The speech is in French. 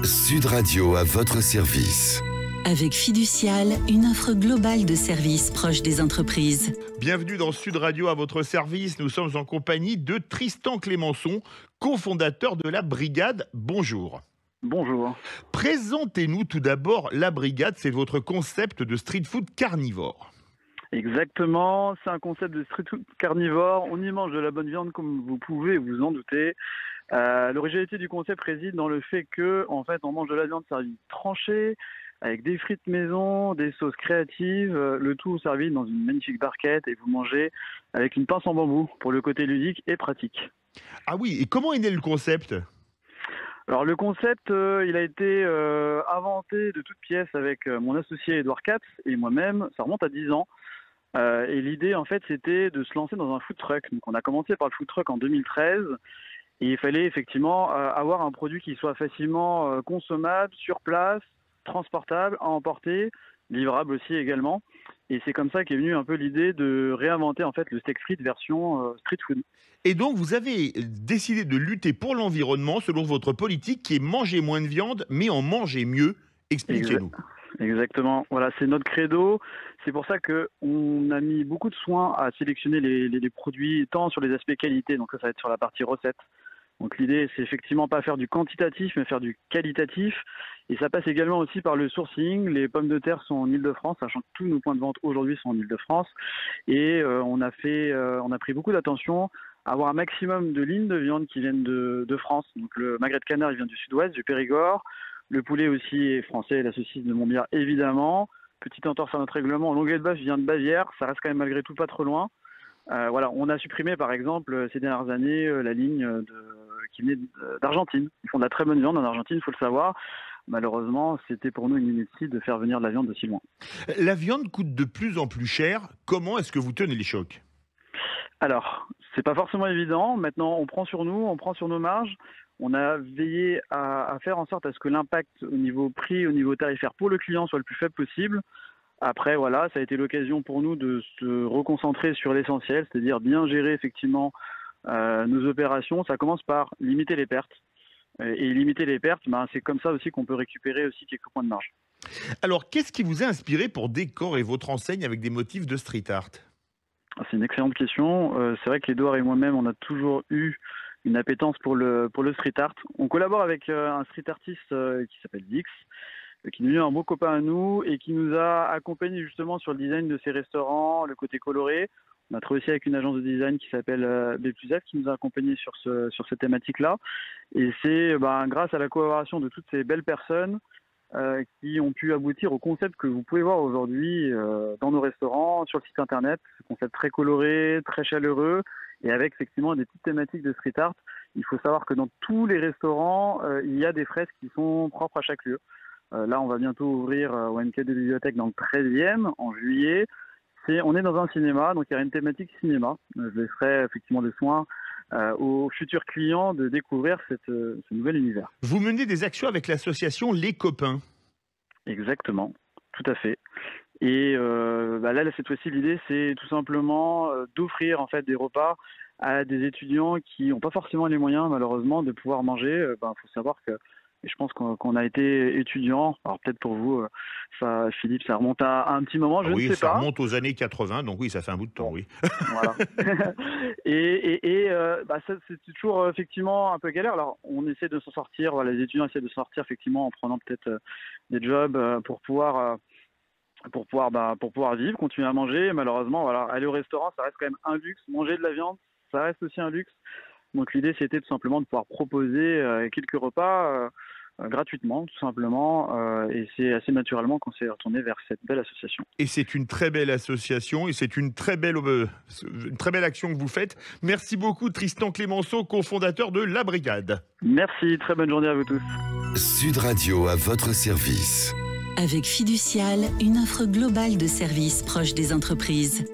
Sud Radio à votre service. Avec Fiducial, une offre globale de services proches des entreprises. Bienvenue dans Sud Radio à votre service. Nous sommes en compagnie de Tristan Clémençon, cofondateur de la Brigade. Bonjour. Bonjour. Présentez-nous tout d'abord la Brigade. C'est votre concept de street food carnivore. Exactement, c'est un concept de street food carnivore. On y mange de la bonne viande comme vous pouvez vous en douter. L'originalité du concept réside dans le fait que, en fait, on mange de la viande servie tranchée, avec des frites maison, des sauces créatives, le tout servi dans une magnifique barquette et vous mangez avec une pince en bambou pour le côté ludique et pratique. Ah oui, et comment est né le concept ? Alors le concept, il a été inventé de toutes pièces avec mon associé Edouard Katz et moi-même, ça remonte à 10 ans. Et l'idée, en fait, c'était de se lancer dans un food truck. Donc on a commencé par le food truck en 2013. Et il fallait effectivement avoir un produit qui soit facilement consommable, sur place, transportable, à emporter, livrable aussi également. Et c'est comme ça qu'est venue un peu l'idée de réinventer en fait le steak frites version street food. Et donc vous avez décidé de lutter pour l'environnement selon votre politique qui est manger moins de viande mais en manger mieux. Expliquez-nous. Exactement. Voilà, c'est notre credo. C'est pour ça qu'on a mis beaucoup de soin à sélectionner les produits, tant sur les aspects qualité, donc ça va être sur la partie recette. Donc l'idée, c'est effectivement pas faire du quantitatif, mais faire du qualitatif. Et ça passe également aussi par le sourcing. Les pommes de terre sont en Ile-de-France, sachant que tous nos points de vente aujourd'hui sont en Ile-de-France. Et on a pris beaucoup d'attention à avoir un maximum de lignes de viande qui viennent de France. Donc le magret de canard, il vient du sud-ouest, du Périgord. Le poulet aussi est français, la saucisse de Montbéliard, évidemment. Petite entorse à notre règlement, l'onglet de bœuf vient de Bavière. Ça reste quand même malgré tout pas trop loin. Voilà, on a supprimé par exemple ces dernières années la ligne qui venait d'Argentine. Ils font de la très bonne viande en Argentine, il faut le savoir. Malheureusement, c'était pour nous une ineptie de faire venir de la viande de si loin. La viande coûte de plus en plus cher. Comment est-ce que vous tenez les chocs ? Alors, c'est pas forcément évident. Maintenant, on prend sur nous, on prend sur nos marges. On a veillé à faire en sorte à ce que l'impact au niveau prix, au niveau tarifaire pour le client soit le plus faible possible. Après, voilà, ça a été l'occasion pour nous de se reconcentrer sur l'essentiel, c'est-à-dire bien gérer effectivement nos opérations. Ça commence par limiter les pertes. Et limiter les pertes, c'est comme ça aussi qu'on peut récupérer aussi quelques points de marge. Alors, qu'est-ce qui vous a inspiré pour décorer votre enseigne avec des motifs de street art ? C'est une excellente question. C'est vrai qu'Edouard et moi-même, on a toujours eu une appétence pour le street art. On collabore avec un street artiste qui s'appelle Dix, qui est devenu un beau copain à nous et qui nous a accompagnés justement sur le design de ces restaurants, le côté coloré. On a travaillé aussi avec une agence de design qui s'appelle B+F qui nous a accompagnés sur cette thématique-là. Et c'est grâce à la collaboration de toutes ces belles personnes qui ont pu aboutir au concept que vous pouvez voir aujourd'hui dans nos restaurants, sur le site internet. Ce concept très coloré, très chaleureux et avec effectivement des petites thématiques de street art. Il faut savoir que dans tous les restaurants, il y a des fresques qui sont propres à chaque lieu. Là, on va bientôt ouvrir au MK de Bibliothèque dans le 13e en juillet. On est dans un cinéma, donc il y a une thématique cinéma. Je laisserai effectivement le soin aux futurs clients de découvrir ce nouvel univers. Vous menez des actions avec l'association Les Copains. Exactement, tout à fait. Et là, cette fois-ci, l'idée, c'est tout simplement d'offrir en fait des repas à des étudiants qui n'ont pas forcément les moyens, malheureusement, de pouvoir manger. Faut savoir que et je pense qu'on a été étudiant. Alors peut-être pour vous, ça, Philippe, ça remonte à un petit moment, je ne sais pas. Oui, ça remonte aux années 80, donc oui, ça fait un bout de temps, oui. Voilà. C'est toujours effectivement un peu galère. Alors on essaie de s'en sortir, voilà, les étudiants essaient de s'en sortir effectivement en prenant peut-être des jobs pour pouvoir vivre, continuer à manger. Malheureusement, voilà, aller au restaurant, ça reste quand même un luxe. Manger de la viande, ça reste aussi un luxe. Donc l'idée, c'était tout simplement de pouvoir proposer quelques repas gratuitement, tout simplement. Et c'est assez naturellement qu'on s'est retourné vers cette belle association. Et c'est une très belle association et c'est une très belle action que vous faites. Merci beaucoup Tristan Clémençon, cofondateur de La Brigade. Merci, très bonne journée à vous tous. Sud Radio à votre service. Avec Fiducial, une offre globale de services proches des entreprises.